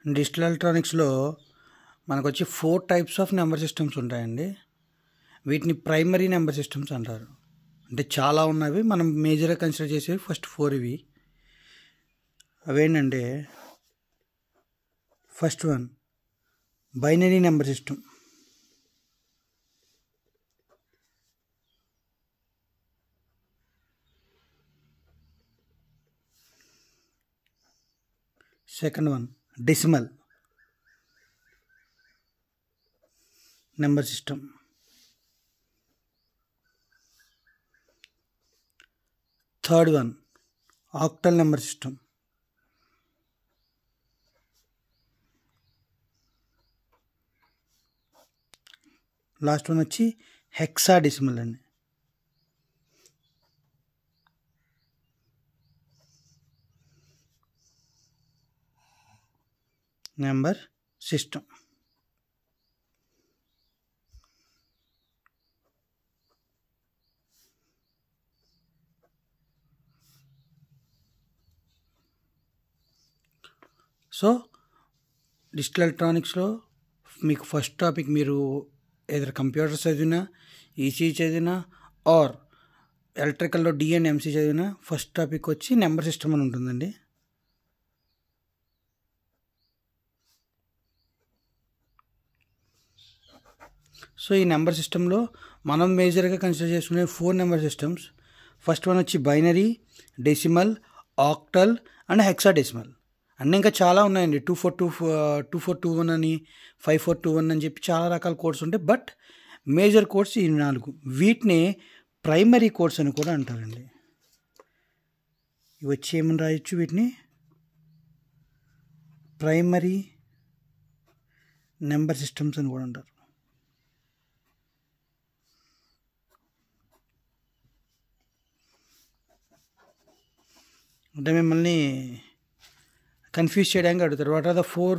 Digital ఎలక్ట్రానిక్స్లో మనకు వచ్చి 4 types of number systems ఉంటాయండి. వీటిని ప్రైమరీ నెంబర్ సిస్టమ్స్ అంటారు. అంటే చాలా ఉన్నవి, మనం మేజర్గా కన్సిడర్ చేసేవి ఫస్ట్ 4 ఇవి. అవేంటంటే first one binary number system. Second one decimal number system. Third one octal number system. Last one వచ్చి హెక్సాడెసిమల్ అండి. Number system. సో డిజిటల్ ఎలక్ట్రానిక్స్లో మీకు ఫస్ట్ టాపిక్, మీరు ఏదైనా కంప్యూటర్స్ చదివినా, ఈసీ చదివినా ఆర్ ఎలక్ట్రికల్లో డి అండ్ ఎంసీ చదివినా ఫస్ట్ టాపిక్ వచ్చి number system అని ఉంటుందండి. సో ఈ నెంబర్ సిస్టంలో మనం మేజర్గా కన్సిడర్ చేసుకునే 4 నెంబర్ సిస్టమ్స్. ఫస్ట్ వన్ వచ్చి binary, decimal, octal and hexadecimal. అన్నీ ఇంకా చాలా ఉన్నాయండి. 2421 అని, 5421 అని చెప్పి చాలా రకాల కోడ్స్ ఉంటాయి. బట్ మేజర్ కోడ్స్ ఈ 4. వీటిని ప్రైమరీ కోడ్స్ అని కూడా అంటారండి. ఇవి వచ్చి ఏమని రాయొచ్చు, వీటిని ప్రైమరీ నెంబర్ సిస్టమ్స్ అని కూడా అంటారు. అంటే మిమ్మల్ని కన్ఫ్యూజ్ చేయడానికి అడుగుతారు. What are the 4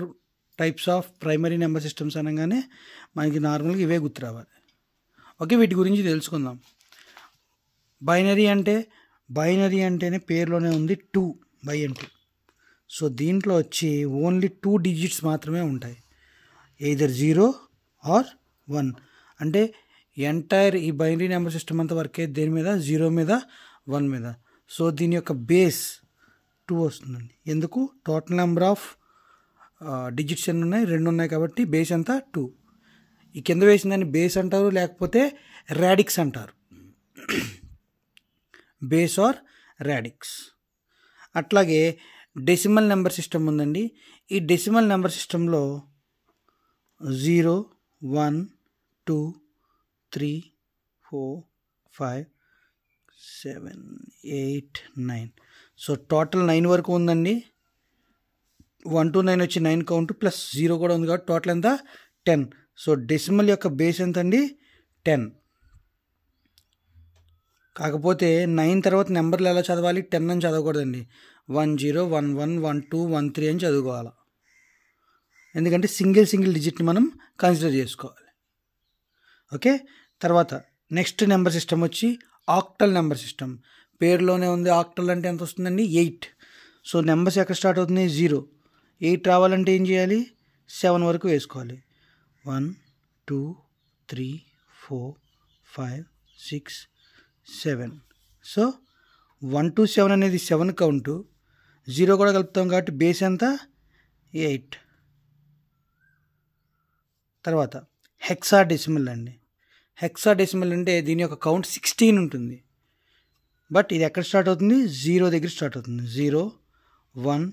types of primary number systems అనగానే మనకి నార్మల్గా ఇవే గుర్తు రావాలి. ఓకే, వీటి గురించి తెలుసుకుందాం. బైనరీ అంటేనే పేరులోనే ఉంది 2 బై అండ్ 2. సో దీంట్లో వచ్చి ఓన్లీ 2 డిజిట్స్ మాత్రమే ఉంటాయి, ఎయిదర్ 0 ఆర్ 1. అంటే ఎంటైర్ ఈ బైనరీ నెంబర్ సిస్టమ్ అంతా వర్కే దేని మీద, 0 మీద, 1 మీద. సో దీని యొక్క బేస్ 2 వస్తుందండి. ఎందుకు, టోటల్ నెంబర్ ఆఫ్ డిజిట్స్ ఎన్ని ఉన్నాయి, 2 ఉన్నాయి కాబట్టి బేస్ అంతా 2. ఈ కింద వేసిందని బేస్ అంటారు, లేకపోతే రాడిక్స్ అంటారు. Base or radix. అట్లాగే డెసిమల్ నెంబర్ సిస్టమ్ ఉందండి. ఈ డెసిమల్ నెంబర్ సిస్టంలో 0, 1, 2, 3, 4, 5, 7, 8, 9. సో టోటల్ 9 వరకు ఉందండి. 1 to 9 వచ్చి 9 కౌంట్ ప్లస్ 0 కూడా ఉంది కాబట్టి టోటల్ ఎంత, 10. సో డెసిమల్ యొక్క బేస్ ఎంత అండి, 10. కాకపోతే 9 తర్వాత నెంబర్లు ఎలా చదవాలి, 10 అని చదవకూడదండి. 1 0 1 1 1 2 1 3 అని చదువుకోవాలి. ఎందుకంటే సింగిల్ డిజిట్ని మనం కన్సిడర్ చేసుకోవాలి. ఓకే, తర్వాత నెక్స్ట్ నెంబర్ సిస్టమ్ వచ్చి ఆక్టల్ నెంబర్ సిస్టమ్. పేరులోనే ఉంది, ఆక్టల్ అంటే ఎంత వస్తుందండి, 8. సో నెంబర్స్ ఎక్కడ స్టార్ట్ అవుతుంది, 0. 8 రావాలంటే ఏం చేయాలి, 7 వరకు వేసుకోవాలి. 1 2 3 4 5 6 7. సో 1 to 7 అనేది 7 కౌంటు, 0 కూడా కలుపుతాం కాబట్టి బేస్ ఎంత, 8. తర్వాత హెక్సాడెసిమల్ అండి. హెక్సాడెసిమల్ అంటే దీని యొక్క కౌంట్ 16 ఉంటుంది. బట్ ఇది ఎక్కడ స్టార్ట్ అవుతుంది, 0 దగ్గర స్టార్ట్ అవుతుంది. 0 1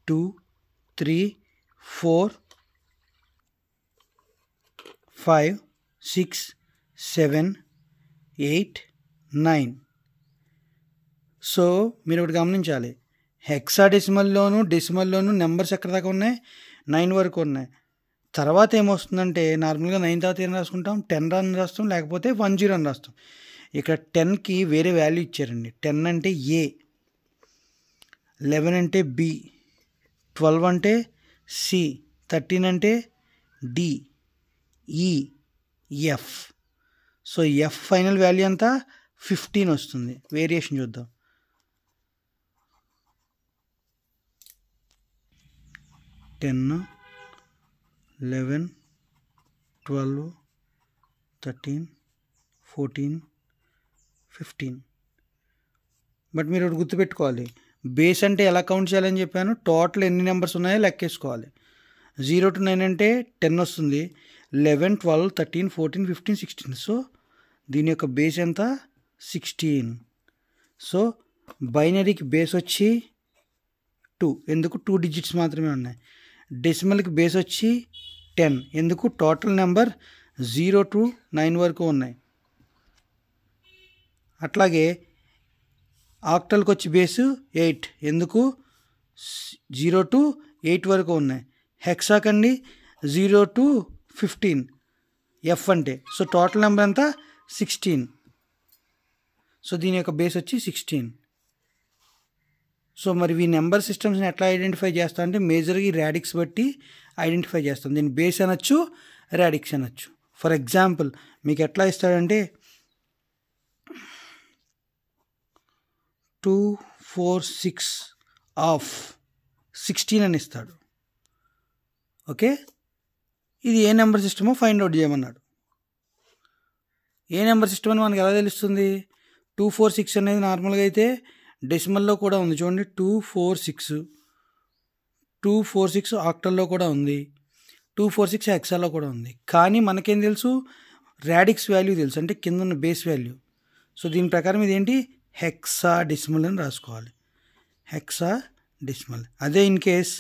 2 3 4 5 6 7 8 9. సో మీరు ఒకటి గమనించాలి, హెక్సాడెసిమల్లోను డెసిమల్లోను నెంబర్స్ ఎక్కడ దాకా ఉన్నాయి, 9 వరకు ఉన్నాయి. తర్వాత ఏమొస్తుందంటే నార్మల్గా 9 తర్వాత ఏం రాసుకుంటాం, 10 అని రాస్తాం, లేకపోతే 10 అని రాస్తాం. ఇక్కడ 10కి వేరే వాల్యూ ఇచ్చారండి. 10 అంటే ఏ, 11 అంటే బి, 12 అంటే సి, 13 అంటే డి, ఈ, F. So F final value అంతా 15 వస్తుంది. వేరియేషన్ చూద్దాం. 10 11, 12, 13, 14, 15. బట్ మీరు ఒకటి గుర్తుపెట్టుకోవాలి, బేస్ అంటే ఎలా కౌంట్ చేయాలని చెప్పాను, టోటల్ ఎన్ని నెంబర్స్ ఉన్నాయో లెక్కేసుకోవాలి. 0 to 9 అంటే 10 వస్తుంది, 11, 12, 13, 14, 15, 16. సో దీని యొక్క బేస్ ఎంత? 16. సో బైనరీకి బేస్ వచ్చి 2, ఎందుకు 2 డిజిట్స్ మాత్రమే ఉన్నాయి. డెసిమల్కి బేస్ వచ్చి 10, ఎందుకు టోటల్ నెంబర్ 0 to 9 వరకు ఉన్నాయి. అట్లాగే ఆక్టల్కి వచ్చి బేసు 8, ఎందుకు 0 to 8 వరకు ఉన్నాయి. హెక్సాకండి 0 to 15 ఎఫ్ అంటే. సో టోటల్ నెంబర్ ఎంత? 16. సో దీని యొక్క బేస్ వచ్చి 16. సో మరి ఈ నెంబర్ సిస్టమ్స్ని ఎట్లా ఐడెంటిఫై చేస్తా అంటే మేజర్గా ఈ రాడిక్స్ బట్టి ఐడెంటిఫై చేస్తాం. దీన్ని బేస్ అనొచ్చు, రాడిక్స్ అనొచ్చు. ఫర్ ఎగ్జాంపుల్ మీకు ఎట్లా ఇస్తాడంటే 2, 4, 6 ఆఫ్ 16 అని ఇస్తాడు. ఓకే, ఇది ఏ నెంబర్ సిస్టమో ఫైండ్ అవుట్ చేయమన్నాడు. ఏ నెంబర్ సిస్టమ్ అని మనకు ఎలా తెలుస్తుంది? 2, 4, 6 అనేది నార్మల్గా అయితే డెసిమల్లో కూడా ఉంది. చూడండి 2, 4, 6, 2, 4, 6 ఆక్టల్లో కూడా ఉంది, 2, 4, 6 హెక్సాలో కూడా ఉంది. కానీ మనకేం తెలుసు? రాడిక్స్ వాల్యూ తెలుసు, అంటే కింద ఉన్న బేస్ వాల్యూ. సో దీని ప్రకారం ఇదేంటి? హెక్సా డెసిమల్ అని రాసుకోవాలి, హెక్సా డెసిమల్. అదే ఇన్ కేస్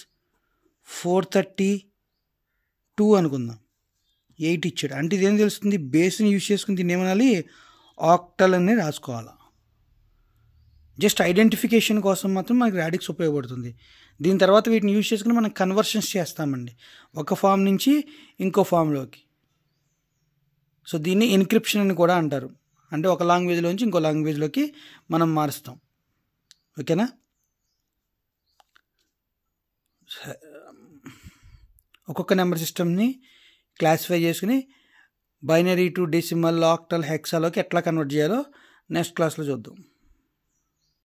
432 అనుకుందాం, 8 ఇచ్చాడు అంటే ఇదేం తెలుస్తుంది? బేస్ని యూజ్ చేసుకుని దీన్ని ఏమనాలి? ఆక్టల్ అని రాసుకోవాలి. జస్ట్ ఐడెంటిఫికేషన్ కోసం మాత్రం మనకి రాడిక్స్ ఉపయోగపడుతుంది. దీని తర్వాత వీటిని యూజ్ చేసుకుని మనం కన్వర్షన్స్ చేస్తామండి, ఒక ఫామ్ నుంచి ఇంకో ఫామ్లోకి. సో దీన్ని ఎన్క్రిప్షన్ అని కూడా అంటారు, అంటే ఒక లాంగ్వేజ్లోంచి ఇంకో లాంగ్వేజ్లోకి మనం మారుస్తాం. ఓకేనా? ఒక్కొక్క నెంబర్ సిస్టమ్ని క్లాసిఫై చేసుకుని బైనరీ టు డెసిమల్, ఆక్టల్, హెక్సాలోకి ఎట్లా కన్వర్ట్ చేయాలో నెక్స్ట్ క్లాస్లో చూద్దాం.